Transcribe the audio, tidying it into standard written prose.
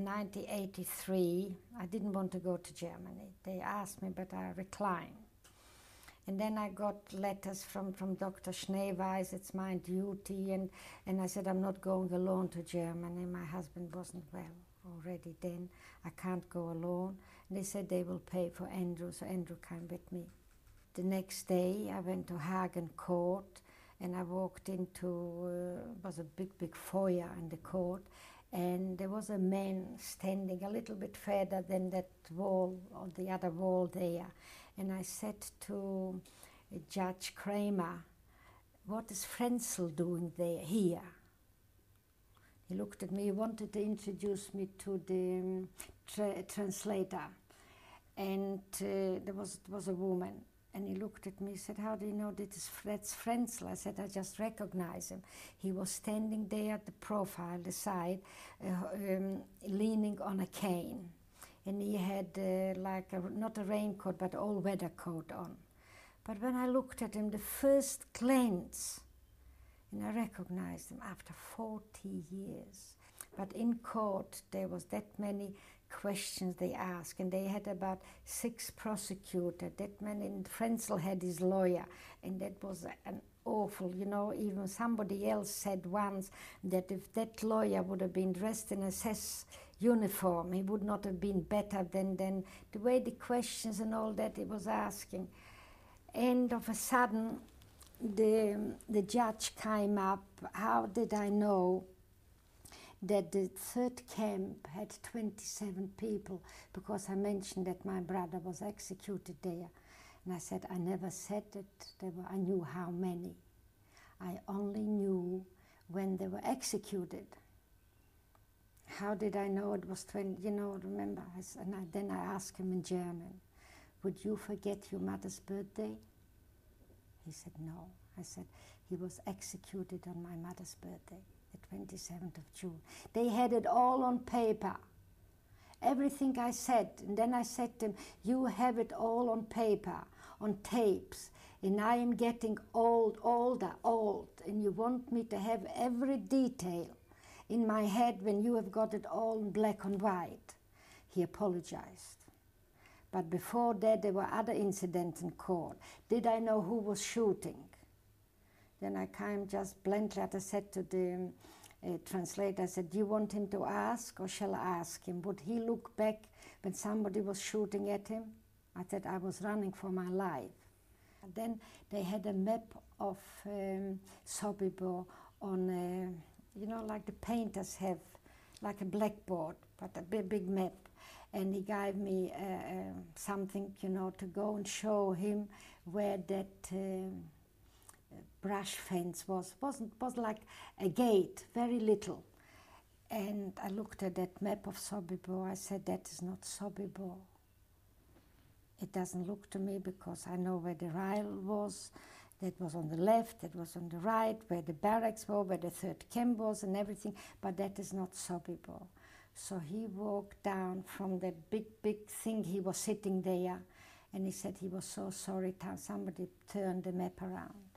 in 1983, I didn't want to go to Germany. They asked me, but I declined. And then I got letters from Dr. Schneeweiss, it's my duty, and I said, I'm not going alone to Germany. My husband wasn't well already then. I can't go alone. And they said they will pay for Andrew, so Andrew came with me. The next day I went to Hagen Court, and I walked into, it was a big foyer in the court, and there was a man standing a little bit further than that wall, or the other wall there. And I said to Judge Kramer, what is Frenzel doing here? He looked at me, he wanted to introduce me to the translator. And there was a woman. And he looked at me, he said, how do you know that's Frenzel? I said, I just recognize him. He was standing there at the profile, the side, leaning on a cane. And he had not a raincoat, but all-weather coat on. But when I looked at him, the first glance, and I recognized him after 40 years. But in court, there was that many questions they asked, and they had about 6 prosecutors, that many, and Frenzel had his lawyer, and that was an awful, even somebody else said once that if that lawyer would have been dressed in a SS uniform, he would not have been better than the way the questions and all that he was asking. And of a sudden, the judge came up. How did I know that the third camp had 27 people? Because I mentioned that my brother was executed there. And I said, I never said that I knew how many. I only knew when they were executed. How did I know it was 20? Remember? Then I asked him in German, would you forget your mother's birthday? He said, no. I said, he was executed on my mother's birthday, the 27th of June. They had it all on paper. Everything I said, and then I said to him, you have it all on paper, on tapes, and I am getting old, and you want me to have every detail in my head when you have got it all in black and white. He apologized. But before that, there were other incidents in court. Did I know who was shooting? Then I came just bluntly, I said to the translator, I said, do you want him to ask or shall I ask him? Would he look back when somebody was shooting at him? I said, I was running for my life. And then they had a map of Sobibor on, like the painters have, like a blackboard, but a big map. And he gave me something, to go and show him where that brush fence was like a gate, very little. And I looked at that map of Sobibor. I said, that is not Sobibor. It doesn't look to me, because I know where the rail was. That was on the left, that was on the right, where the barracks were, where the third camp was and everything, but that is not Sobibor. So he walked down from that big thing, he was sitting there, and he said he was so sorry, somebody turned the map around.